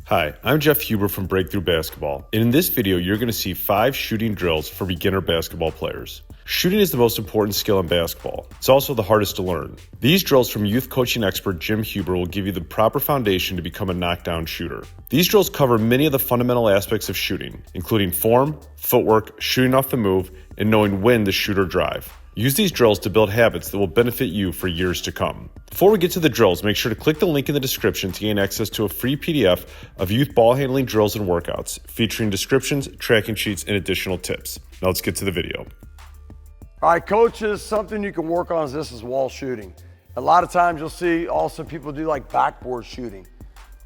Hi, I'm Jeff Huber from Breakthrough Basketball, and in this video you're going to see 5 shooting drills for beginner basketball players. Shooting is the most important skill in basketball. It's also the hardest to learn. These drills from youth coaching expert Jim Huber will give you the proper foundation to become a knockdown shooter. These drills cover many of the fundamental aspects of shooting, including form, footwork, shooting off the move, and knowing when to shoot or drive. Use these drills to build habits that will benefit you for years to come. Before we get to the drills, make sure to click the link in the description to gain access to a free PDF of youth ball handling drills and workouts, featuring descriptions, tracking sheets, and additional tips. Now let's get to the video. All right, coaches, something you can work on is wall shooting. A lot of times you'll see also people do like backboard shooting.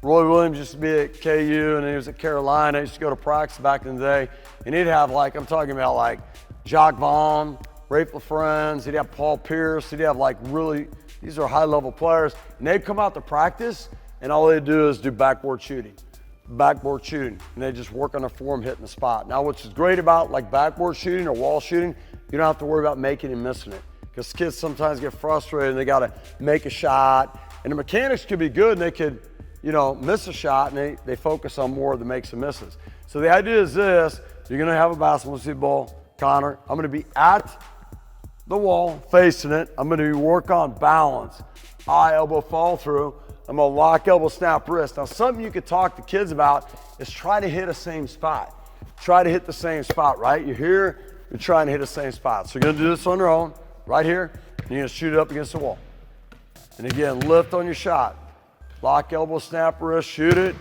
Roy Williams used to be at KU and he was at Carolina. He used to go to practice back in the day, and he'd have I'm talking about like Jacques Vaughn, Rafe LaFrance, he'd have Paul Pierce, he'd have these are high-level players, and they'd come out to practice, and all they'd do is do backboard shooting, and they just work on their form, hitting the spot. Now, what's great about backboard shooting or wall shooting, you don't have to worry about making and missing it, because kids sometimes get frustrated and they got to make a shot, and the mechanics could be good, and they could, miss a shot, and they focus on more of the makes and misses. So the idea is this: you're going to have a basketball, see the ball, Connor. I'm going to be at the wall, facing it. I'm going to work on balance, eye, elbow, follow through. I'm going to lock, elbow, snap, wrist. Now, something you could talk to kids about is try to hit the same spot. Try to hit the same spot, right? You're here, you're trying to hit the same spot. So you're going to do this on your own, right here, and you're going to shoot it up against the wall. And again, lift on your shot. Lock, elbow, snap, wrist, shoot it.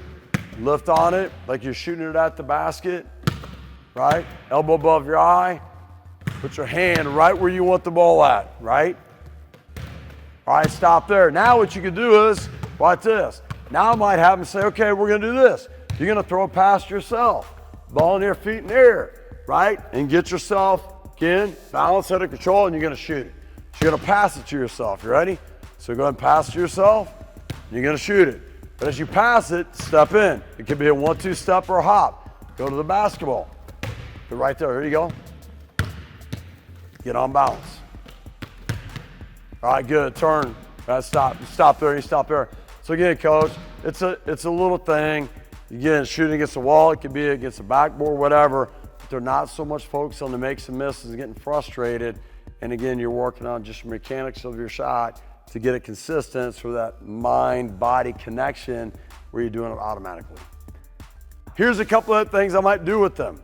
Lift on it like you're shooting it at the basket, right? Elbow above your eye. Put your hand right where you want the ball at, right? All right, stop there. Now what you can do is, watch this. Now I might have them say, okay, we're going to do this. You're going to throw it past yourself. Ball in your feet in the air, right? And get yourself, again, balance, head of control, and you're going to shoot it. So you're going to pass it to yourself. You ready? So go ahead and pass it to yourself. And you're going to shoot it. But as you pass it, step in. It could be a 1-2 step or a hop. Go to the basketball. Go right there. Here you go. Get on balance. All right, good. Turn. Stop. You stop there. You stop there. So again, coach, it's a little thing. Again, shooting against the wall. It could be against the backboard, whatever. But they're not so much focused on the makes and misses and getting frustrated. And again, you're working on just mechanics of your shot to get it consistent for that mind-body connection where you're doing it automatically. Here's a couple of things I might do with them.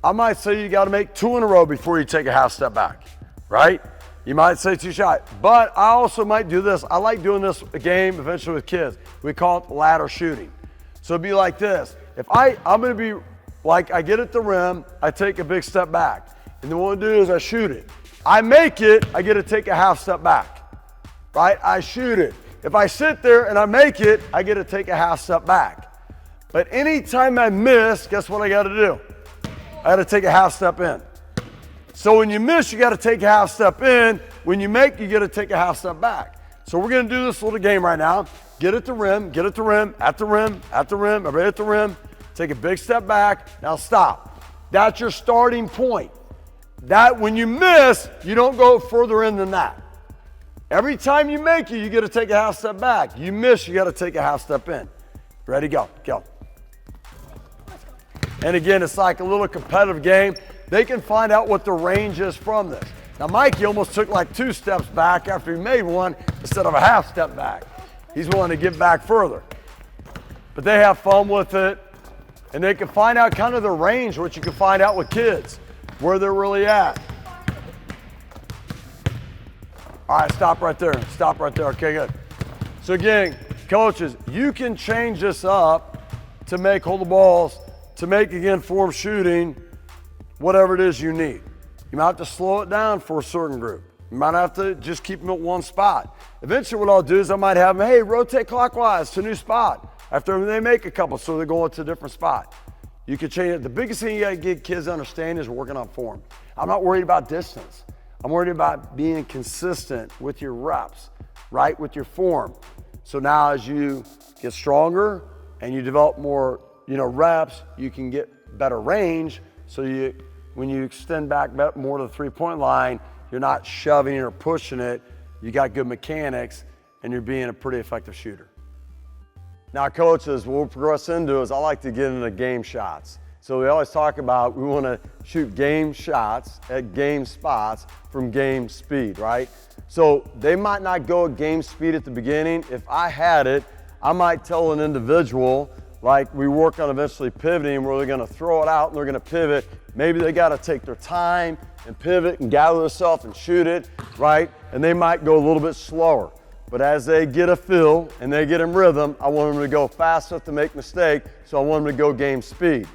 I might say you got to make 2 in a row before you take a half step back, right? You might say 2 shots, but I also might do this. I like doing this a game eventually with kids. We call it ladder shooting. So it'd be like this. If I'm going to be I get at the rim, I take a big step back. And then what I do is I shoot it. I make it, I get to take a half step back, right? I shoot it. If I sit there and I make it, I get to take a half step back. But anytime I miss, guess what I got to do? I got to take a half step in. So when you miss, you got to take a half step in. When you make, you got to take a half step back. So we're going to do this little game right now. Get at the rim, get at the rim, at the rim, at the rim, everybody at the rim. Take a big step back. Now stop. That's your starting point. That when you miss, you don't go further in than that. Every time you make it, you got to take a half step back. You miss, you got to take a half step in. Ready, go, go. And again, it's like a little competitive game. They can find out what the range is from this. Now, Mikey almost took 2 steps back after he made one instead of a half step back. He's willing to get back further. But they have fun with it, and they can find out kind of the range, what you can find out with kids, where they're really at. All right, stop right there. Stop right there. Okay, good. So again, coaches, you can change this up to make hold the balls, to make, again, form shooting, whatever it is you need. You might have to slow it down for a certain group. You might have to just keep them at one spot. Eventually what I'll do is I might have them, hey, rotate clockwise to a new spot after they make a couple, so they're going to a different spot. You can change it. The biggest thing you got to get kids to understand is working on form. I'm not worried about distance. I'm worried about being consistent with your reps, right, with your form. So now as you get stronger and you develop more reps, you can get better range. So when you extend back more to the 3-point line, you're not shoving it or pushing it. You got good mechanics, and you're being a pretty effective shooter. Now, coaches, what we'll progress into is I like to get into game shots. So we always talk about we want to shoot game shots at game spots from game speed, right? So they might not go at game speed at the beginning. If I had it, I might tell an individual, like we work on eventually pivoting, where they're going to throw it out and they're going to pivot. Maybe they got to take their time and pivot and gather themselves and shoot it, right? And they might go a little bit slower. But as they get a feel and they get in rhythm, I want them to go fast enough to make a mistake, so I want them to go game speed.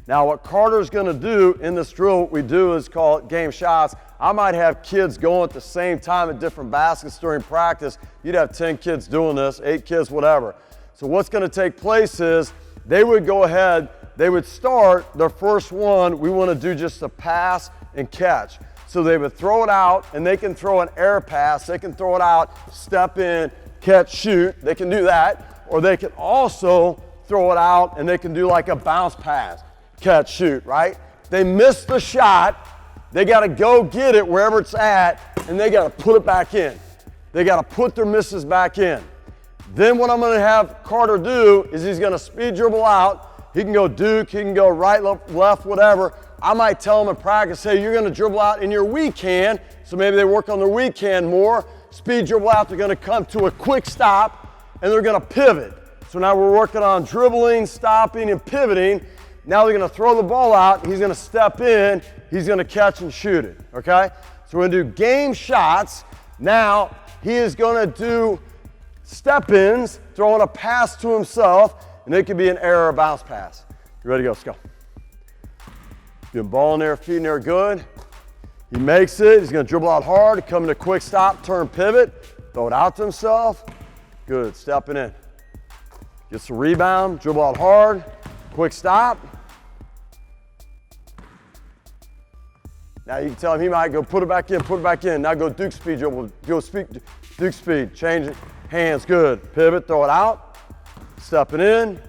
Now what Carter's gonna do in this drill, what we do is call it game shots. I might have kids going at the same time at different baskets during practice. You'd have 10 kids doing this, 8 kids, whatever. So what's gonna take place is they would go ahead, they would start their first one, we wanna do just a pass and catch. So they would throw it out, and they can throw an air pass. They can throw it out, step in, catch, shoot. They can do that. Or they can also throw it out, and they can do like a bounce pass, catch, shoot, right? They miss the shot. They got to go get it wherever it's at, and they got to put it back in. They got to put their misses back in. Then what I'm going to have Carter do is he's going to speed dribble out. He can go Duke. He can go right, left, whatever. I might tell them in practice, hey, you're going to dribble out in your weak hand, so maybe they work on their weak hand more. Speed dribble out, they're going to come to a quick stop, and they're going to pivot. So now we're working on dribbling, stopping, and pivoting. Now they're going to throw the ball out, he's going to step in, he's going to catch and shoot it, okay? So we're going to do game shots. Now he is going to do step-ins, throwing a pass to himself, and it could be an air or bounce pass. You ready to go? Let's go. Good ball in there, feet in there, good. He makes it, he's gonna dribble out hard, come in a quick stop, turn pivot, throw it out to himself. Good, stepping in. Gets the rebound, dribble out hard, quick stop. Now you can tell him he might go put it back in. Now go Duke speed dribble, Duke speed, change it, hands, good. Pivot, throw it out, stepping in.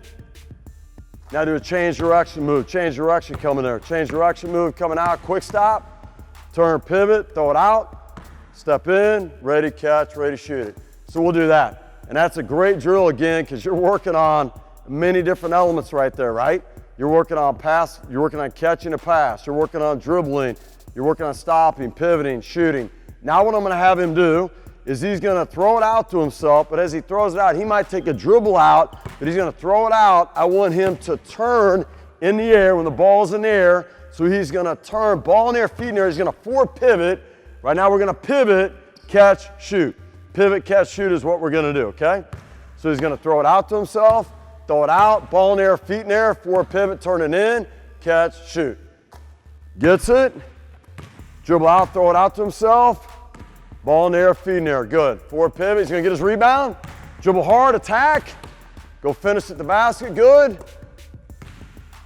Now do a change direction move, change direction coming there, change direction move coming out, quick stop, turn pivot, throw it out, step in, ready catch, ready shoot it. So we'll do that. And that's a great drill again because you're working on many different elements right there, right? You're working on pass, you're working on catching a pass, you're working on dribbling, you're working on stopping, pivoting, shooting. Now what I'm gonna have him do is he's gonna throw it out to himself, but as he throws it out, he might take a dribble out, but he's gonna throw it out. I want him to turn in the air when the ball's in the air, so he's gonna turn, ball in the air, feet in the air, he's gonna forward pivot. Right now we're gonna pivot, catch, shoot. Pivot, catch, shoot is what we're gonna do, okay? So he's gonna throw it out to himself, throw it out, ball in the air, feet in the air, forward pivot, turn it in, catch, shoot. Gets it, dribble out, throw it out to himself, ball in the air, feet in the air, good. Forward pivot, he's gonna get his rebound, dribble hard, attack, go finish at the basket, good.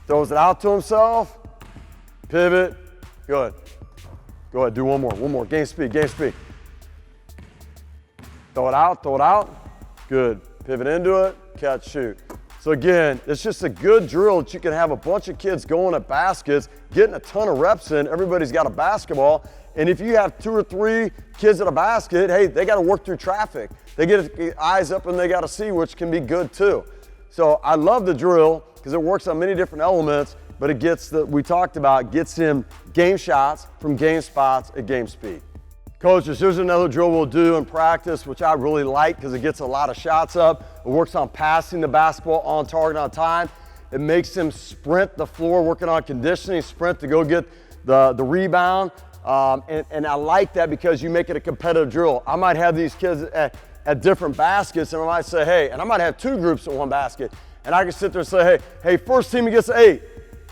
Throws it out to himself, pivot, good. Go ahead, do one more, game speed, game speed. Throw it out, good. Pivot into it, catch, shoot. So again, it's just a good drill that you can have a bunch of kids going at baskets, getting a ton of reps in, everybody's got a basketball, and if you have 2 or 3 kids at a basket, hey, they gotta work through traffic. They get eyes up and they gotta see, which can be good too. So I love the drill because it works on many different elements, but it gets, we talked about, gets him game shots from game spots at game speed. Coaches, here's another drill we'll do in practice, which I really like because it gets a lot of shots up. It works on passing the basketball on target on time. It makes him sprint the floor, working on conditioning, sprint to go get the rebound. And I like that because you make it a competitive drill. I might have these kids at different baskets, and I might say, hey, and I might have 2 groups at one basket, and I can sit there and say, hey, first team who gets to 8,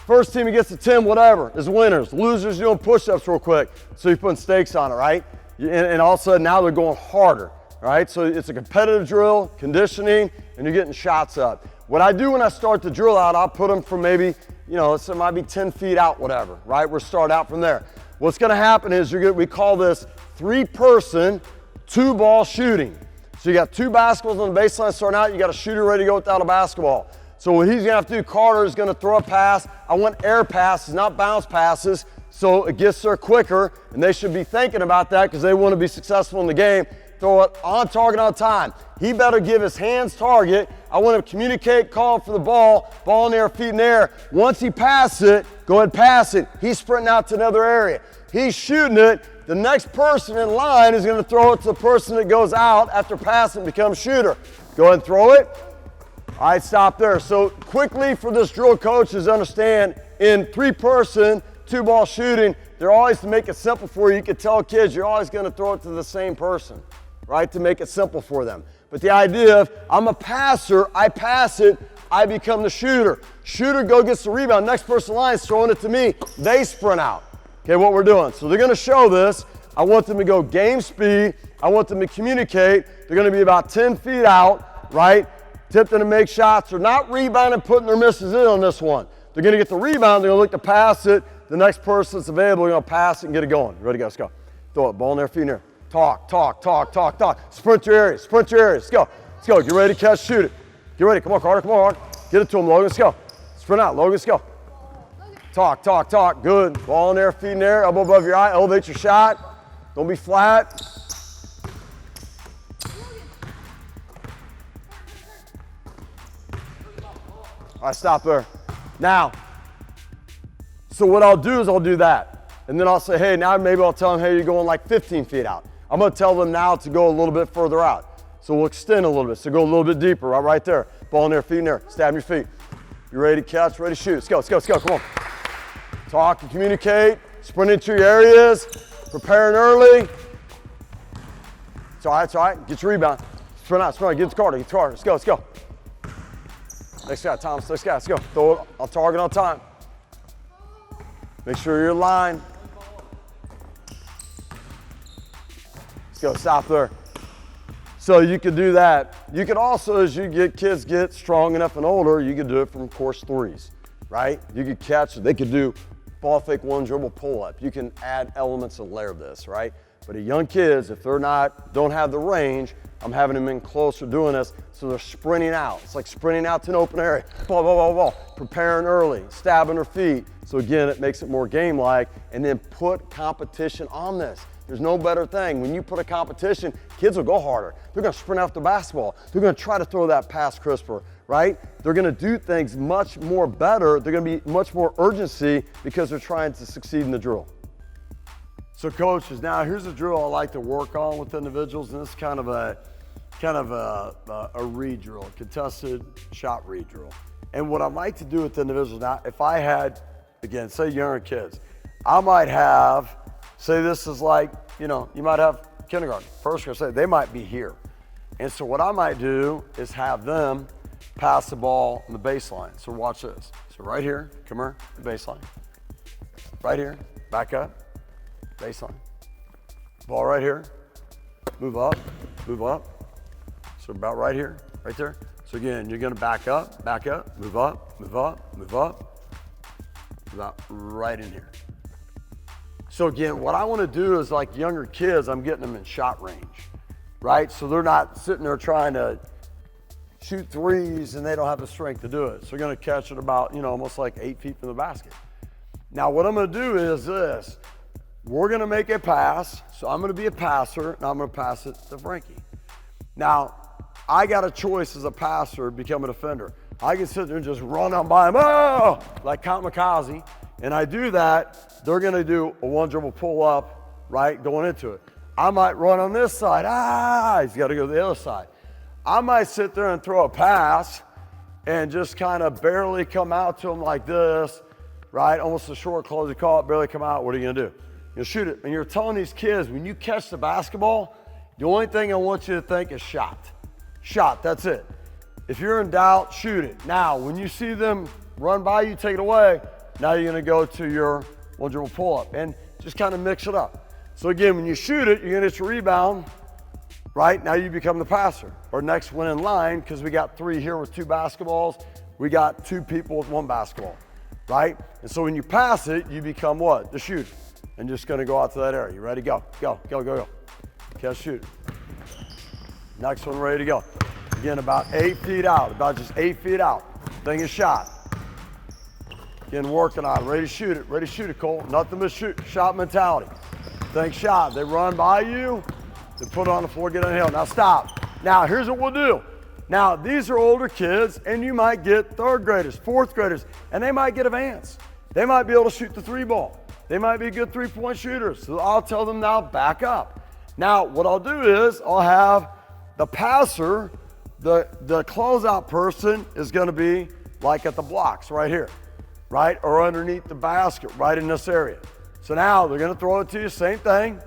first team who gets to 10, whatever, is winners. Losers doing push-ups real quick. So you're putting stakes on it, right? And all of a sudden now they're going harder, right? So it's a competitive drill, conditioning, and you're getting shots up. What I do when I start the drill out, I'll put them from maybe, so it might be 10 feet out, whatever, right? We'll start out from there. What's gonna happen is we call this 3-person, 2-ball shooting. So you got 2 basketballs on the baseline starting out, you got a shooter ready to go without a basketball. So what he's gonna have to do, Carter is gonna throw a pass. I want air passes, not bounce passes, so it gets there quicker, and they should be thinking about that because they wanna be successful in the game. throw it on target on time. He better give his hands target. I want him to communicate, call for the ball in the air, feet in the air. Once he passes it, go ahead and pass it. He's sprinting out to another area. He's shooting it. The next person in line is going to throw it to the person that goes out after passing and becomes shooter. Go ahead and throw it. All right, stop there. So quickly for this drill coaches understand in 3-person, 2-ball shooting, they're always to make it simple for you. You can tell kids you're always going to throw it to the same person, right, to make it simple for them. But the idea of I'm a passer, I pass it, I become the shooter. Shooter go gets the rebound. Next person in line is throwing it to me. They sprint out. Okay, what we're doing. So they're going to show this. I want them to go game speed. I want them to communicate. They're going to be about 10 feet out, right? Tipping to make shots. They're not rebounding, putting their misses in on this one. They're going to get the rebound. They're going to look to pass it. The next person that's available, they're going to pass it and get it going. Ready to go? Let's go. Throw it. Ball in there, feet in there. Talk. Sprint your areas. Let's go. Get ready to catch, shoot it. Get ready. Come on, Carter. Get it to him, Logan. Let's go. Sprint out. Logan, let's go. Talk. Good. Ball in there, feet in there, elbow above your eye. Elevate your shot. Don't be flat. All right, stop there. Now, so what I'll do is I'll do that. And then I'll say, hey, now maybe I'll tell them, hey, you're going like 15 feet out. I'm going to tell them now to go a little bit further out. So we'll extend a little bit. So go a little bit deeper, right there. Ball in there, feet in there. Stab your feet. You ready to catch, ready to shoot. Let's go. Come on. Talk and communicate. Sprint into your areas. Preparing early. It's all right. Get your rebound. Sprint out. Get the Carter. Let's go. Next guy, Thomas. Let's go. Throw it on target on time. Make sure you're in line. Let's go. Stop there. So you could do that. You could also, as kids get strong enough and older, you could do it from course 3s, right? You could catch it. They could do ball fake, 1 dribble, pull up. You can add elements and layer this, right? But young kids, if they're don't have the range, I'm having them in closer doing this, so they're sprinting out. It's like sprinting out to an open area. Ball. Preparing early, stabbing their feet. So again, it makes it more game-like, and then put competition on this. There's no better thing. When you put a competition, kids will go harder. They're going to sprint after basketball. They're going to try to throw that pass crisper, right? They're going to do things much more better. They're going to be much more urgency because they're trying to succeed in the drill. So coaches, now here's a drill I like to work on with individuals, and this is kind of a read drill, contested shot read drill. And what I like to do with individuals now, if I had, again, say younger kids, I might have, say this is like, you might have kindergarten, first grade, say they might be here. And so what I might do is have them pass the ball on the baseline. So watch this. So right here, come here, the baseline. Right here, back up, baseline. Ball right here, move up. So about right here, right there. So again, you're gonna back up, move up, about right in here. So again, what I wanna do is like younger kids, I'm getting them in shot range, right? So they're not sitting there trying to shoot threes and they don't have the strength to do it. So you're gonna catch it about, almost like 8 feet from the basket. Now what I'm gonna do is this. We're gonna make a pass. So I'm gonna be a passer and I'm gonna pass it to Frankie. Now, I got a choice as a passer to become a defender. I can sit there and just run on by him, like kamikaze. And I do that, they're gonna do a 1 dribble pull up, right, going into it. I might run on this side, he's gotta go to the other side. I might sit there and throw a pass and just kind of barely come out to him like this, right? Almost a short close, you call it, barely come out. What are you gonna do? You'll shoot it. And you're telling these kids, when you catch the basketball, the only thing I want you to think is shot. Shot, that's it. If you're in doubt, shoot it. Now, when you see them run by you, take it away, now you're gonna go to your 1 dribble pull up and just kind of mix it up. So again, when you shoot it, you're gonna get your rebound, right? Now you become the passer. Or next one in line, because we got 3 here with 2 basketballs, we got 2 people with 1 basketball, right? And so when you pass it, you become what? The shooter. And just gonna go out to that area. You ready? Go. Catch, shoot. Next one ready to go. Again, about 8 feet out, about just 8 feet out. Thing is shot. Again, working on it, ready to shoot it, Cole. Nothing but shot mentality. Thing shot, they run by you, Then put it on the floor, get on the hill. Now stop. Now here's what we'll do. Now these are older kids, and you might get third graders, fourth graders, and they might get advanced. They might be able to shoot the 3-ball. They might be good 3-point shooters. So I'll tell them now, back up. Now what I'll do is I'll have the passer, the closeout person is going to be like at the blocks right here, right? Or underneath the basket, right in this area. So now they're going to throw it to you, same thing.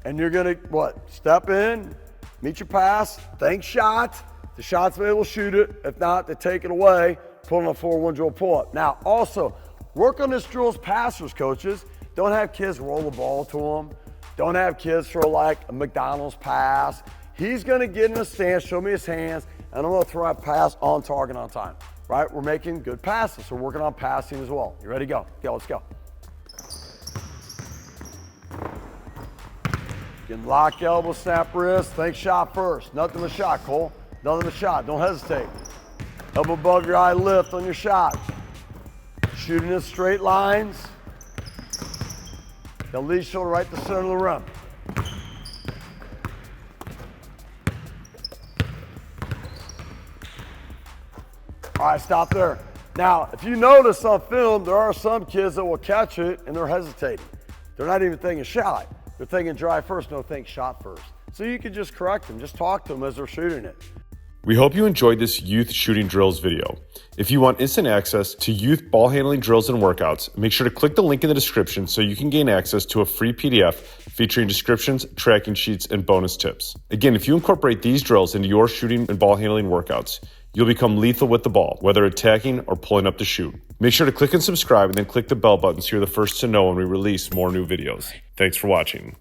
And you're going to, what? Step in, meet your pass, think shot. The shot's able to shoot it. If not, they take it away, put on a 4-1 drill pull-up. Now, also, work on this drill as passers, coaches. Don't have kids roll the ball to them. Don't have kids throw like a McDonald's pass. He's going to get in a stance, show me his hands, and I'm going to throw a pass on target on time, right? We're making good passes, so we're working on passing as well. You ready to go? Go, let's go. Get lock elbow, snap wrist, think shot first. Nothing but shot, Cole. Nothing but shot, don't hesitate. Elbow above your eye, lift on your shot. Shooting in straight lines. The lead shoulder right to the center of the rim. All right, stop there. Now, if you notice on film, there are some kids that will catch it and they're hesitating. They're not even thinking shot. They're thinking drive first, no, think shot first. So you can just correct them, just talk to them as they're shooting it. We hope you enjoyed this youth shooting drills video. If you want instant access to youth ball handling drills and workouts, make sure to click the link in the description so you can gain access to a free PDF featuring descriptions, tracking sheets, and bonus tips. Again, if you incorporate these drills into your shooting and ball handling workouts, you'll become lethal with the ball, whether attacking or pulling up to shoot. Make sure to click and subscribe and then click the bell button so you're the first to know when we release more new videos. Thanks for watching.